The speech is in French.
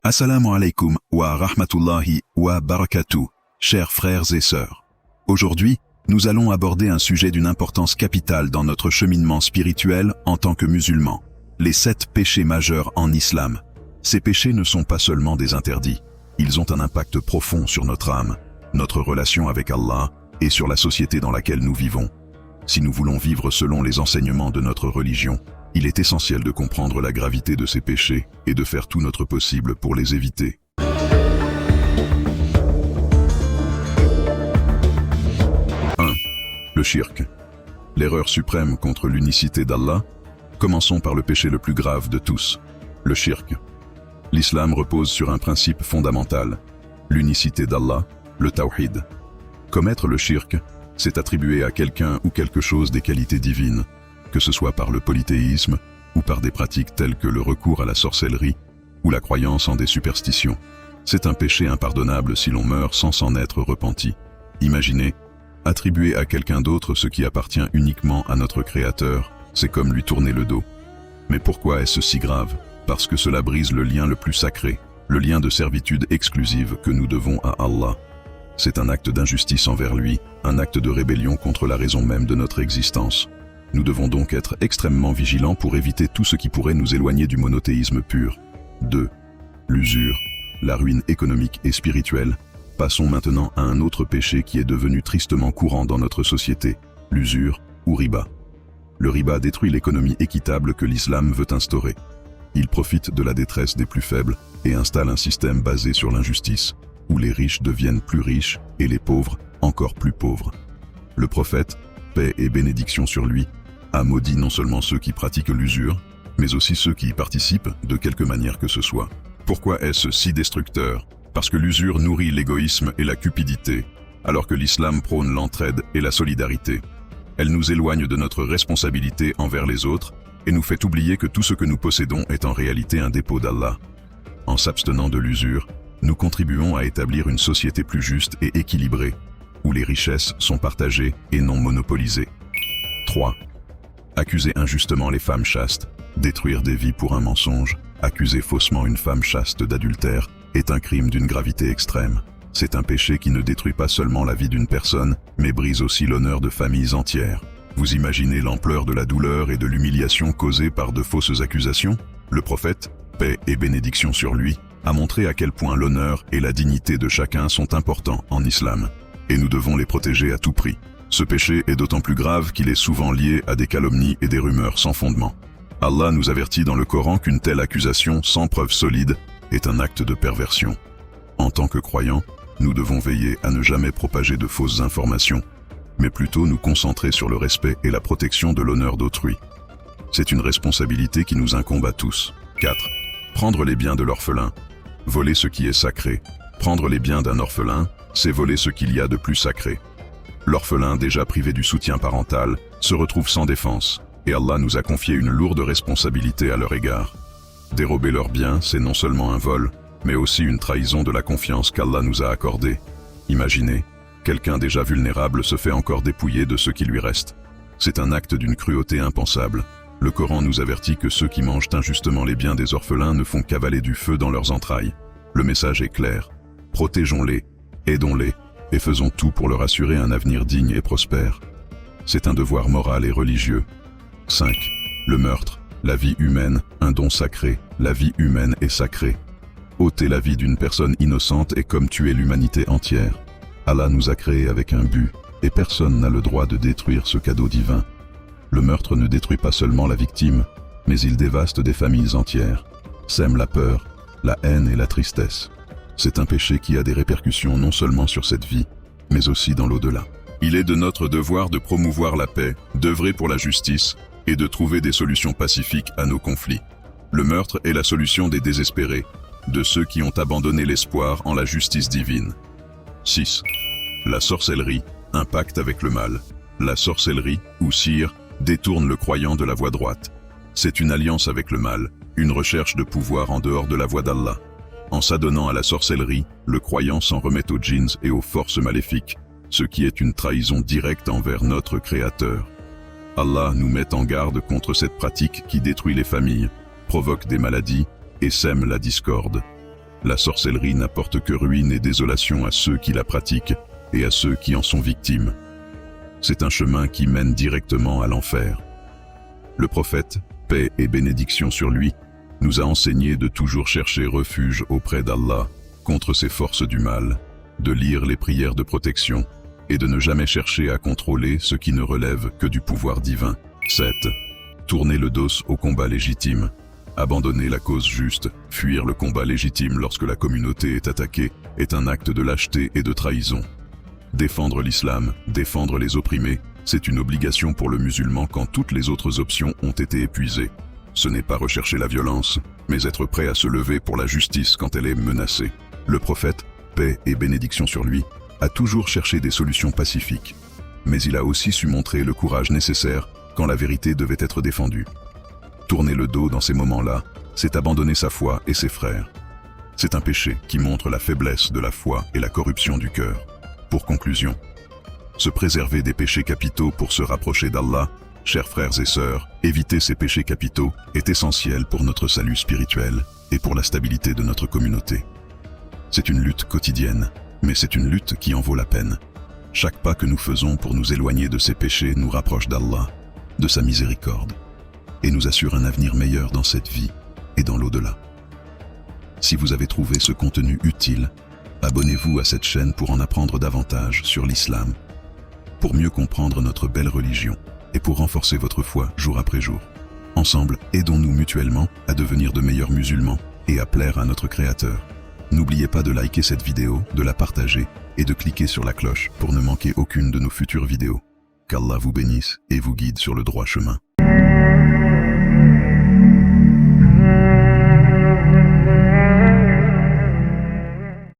Assalamu alaikum wa rahmatullahi wa barakatuh, chers frères et sœurs. Aujourd'hui, nous allons aborder un sujet d'une importance capitale dans notre cheminement spirituel en tant que musulmans. Les 7 péchés majeurs en islam. Ces péchés ne sont pas seulement des interdits. Ils ont un impact profond sur notre âme, notre relation avec Allah et sur la société dans laquelle nous vivons. Si nous voulons vivre selon les enseignements de notre religion, il est essentiel de comprendre la gravité de ces péchés et de faire tout notre possible pour les éviter. 1. Le shirk. L'erreur suprême contre l'unicité d'Allah. Commençons par le péché le plus grave de tous, le shirk. L'islam repose sur un principe fondamental, l'unicité d'Allah, le tawhid. Commettre le shirk, c'est attribuer à quelqu'un ou quelque chose des qualités divines, que ce soit par le polythéisme ou par des pratiques telles que le recours à la sorcellerie ou la croyance en des superstitions. C'est un péché impardonnable si l'on meurt sans s'en être repenti. Imaginez, attribuer à quelqu'un d'autre ce qui appartient uniquement à notre Créateur, c'est comme lui tourner le dos. Mais pourquoi est-ce si grave? Parce que cela brise le lien le plus sacré, le lien de servitude exclusive que nous devons à Allah. C'est un acte d'injustice envers lui, un acte de rébellion contre la raison même de notre existence. Nous devons donc être extrêmement vigilants pour éviter tout ce qui pourrait nous éloigner du monothéisme pur. 2. L'usure, la ruine économique et spirituelle. Passons maintenant à un autre péché qui est devenu tristement courant dans notre société, l'usure ou riba. Le riba détruit l'économie équitable que l'islam veut instaurer. Il profite de la détresse des plus faibles et installe un système basé sur l'injustice, où les riches deviennent plus riches et les pauvres encore plus pauvres. Le prophète, paix et bénédiction sur lui, a maudit non seulement ceux qui pratiquent l'usure, mais aussi ceux qui y participent de quelque manière que ce soit. Pourquoi est-ce si destructeur? Parce que l'usure nourrit l'égoïsme et la cupidité, alors que l'islam prône l'entraide et la solidarité. Elle nous éloigne de notre responsabilité envers les autres et nous fait oublier que tout ce que nous possédons est en réalité un dépôt d'Allah. En s'abstenant de l'usure, nous contribuons à établir une société plus juste et équilibrée, où les richesses sont partagées et non monopolisées. 3. Accuser injustement les femmes chastes, détruire des vies pour un mensonge, accuser faussement une femme chaste d'adultère est un crime d'une gravité extrême. C'est un péché qui ne détruit pas seulement la vie d'une personne, mais brise aussi l'honneur de familles entières. Vous imaginez l'ampleur de la douleur et de l'humiliation causée par de fausses accusations? Le prophète, paix et bénédiction sur lui, a montré à quel point l'honneur et la dignité de chacun sont importants en islam, et nous devons les protéger à tout prix. Ce péché est d'autant plus grave qu'il est souvent lié à des calomnies et des rumeurs sans fondement. Allah nous avertit dans le Coran qu'une telle accusation, sans preuve solide, est un acte de perversion. En tant que croyants, nous devons veiller à ne jamais propager de fausses informations, mais plutôt nous concentrer sur le respect et la protection de l'honneur d'autrui. C'est une responsabilité qui nous incombe à tous. 4. Prendre les biens de l'orphelin. Voler ce qui est sacré. Prendre les biens d'un orphelin, c'est voler ce qu'il y a de plus sacré. L'orphelin, déjà privé du soutien parental, se retrouve sans défense, et Allah nous a confié une lourde responsabilité à leur égard. Dérober leurs biens, c'est non seulement un vol, mais aussi une trahison de la confiance qu'Allah nous a accordée. Imaginez, quelqu'un déjà vulnérable se fait encore dépouiller de ce qui lui reste. C'est un acte d'une cruauté impensable. Le Coran nous avertit que ceux qui mangent injustement les biens des orphelins ne font qu'avaler du feu dans leurs entrailles. Le message est clair. Protégeons-les, aidons-les, et faisons tout pour leur assurer un avenir digne et prospère. C'est un devoir moral et religieux. 5. Le meurtre, la vie humaine, un don sacré. La vie humaine est sacrée. Ôter la vie d'une personne innocente est comme tuer l'humanité entière. Allah nous a créés avec un but, et personne n'a le droit de détruire ce cadeau divin. Le meurtre ne détruit pas seulement la victime, mais il dévaste des familles entières, sème la peur, la haine et la tristesse. C'est un péché qui a des répercussions non seulement sur cette vie, mais aussi dans l'au-delà. Il est de notre devoir de promouvoir la paix, d'œuvrer pour la justice et de trouver des solutions pacifiques à nos conflits. Le meurtre est la solution des désespérés, de ceux qui ont abandonné l'espoir en la justice divine. 6. La sorcellerie, un pacte avec le mal. La sorcellerie, ou sihir, détourne le croyant de la voie droite. C'est une alliance avec le mal, une recherche de pouvoir en dehors de la voie d'Allah. En s'adonnant à la sorcellerie, le croyant s'en remet aux djinns et aux forces maléfiques, ce qui est une trahison directe envers notre Créateur. Allah nous met en garde contre cette pratique qui détruit les familles, provoque des maladies et sème la discorde. La sorcellerie n'apporte que ruine et désolation à ceux qui la pratiquent et à ceux qui en sont victimes. C'est un chemin qui mène directement à l'enfer. Le prophète, paix et bénédiction sur lui, nous a enseigné de toujours chercher refuge auprès d'Allah contre ces forces du mal, de lire les prières de protection et de ne jamais chercher à contrôler ce qui ne relève que du pouvoir divin. 7. Tourner le dos au combat légitime. Abandonner la cause juste, fuir le combat légitime lorsque la communauté est attaquée, est un acte de lâcheté et de trahison. Défendre l'islam, défendre les opprimés, c'est une obligation pour le musulman quand toutes les autres options ont été épuisées. Ce n'est pas rechercher la violence, mais être prêt à se lever pour la justice quand elle est menacée. Le prophète, paix et bénédiction sur lui, a toujours cherché des solutions pacifiques. Mais il a aussi su montrer le courage nécessaire quand la vérité devait être défendue. Tourner le dos dans ces moments-là, c'est abandonner sa foi et ses frères. C'est un péché qui montre la faiblesse de la foi et la corruption du cœur. Pour conclusion, se préserver des péchés capitaux pour se rapprocher d'Allah, chers frères et sœurs, éviter ces péchés capitaux est essentiel pour notre salut spirituel et pour la stabilité de notre communauté. C'est une lutte quotidienne, mais c'est une lutte qui en vaut la peine. Chaque pas que nous faisons pour nous éloigner de ces péchés nous rapproche d'Allah, de sa miséricorde, et nous assure un avenir meilleur dans cette vie et dans l'au-delà. Si vous avez trouvé ce contenu utile, abonnez-vous à cette chaîne pour en apprendre davantage sur l'islam, pour mieux comprendre notre belle religion et pour renforcer votre foi jour après jour. Ensemble, aidons-nous mutuellement à devenir de meilleurs musulmans et à plaire à notre Créateur. N'oubliez pas de liker cette vidéo, de la partager et de cliquer sur la cloche pour ne manquer aucune de nos futures vidéos. Qu'Allah vous bénisse et vous guide sur le droit chemin.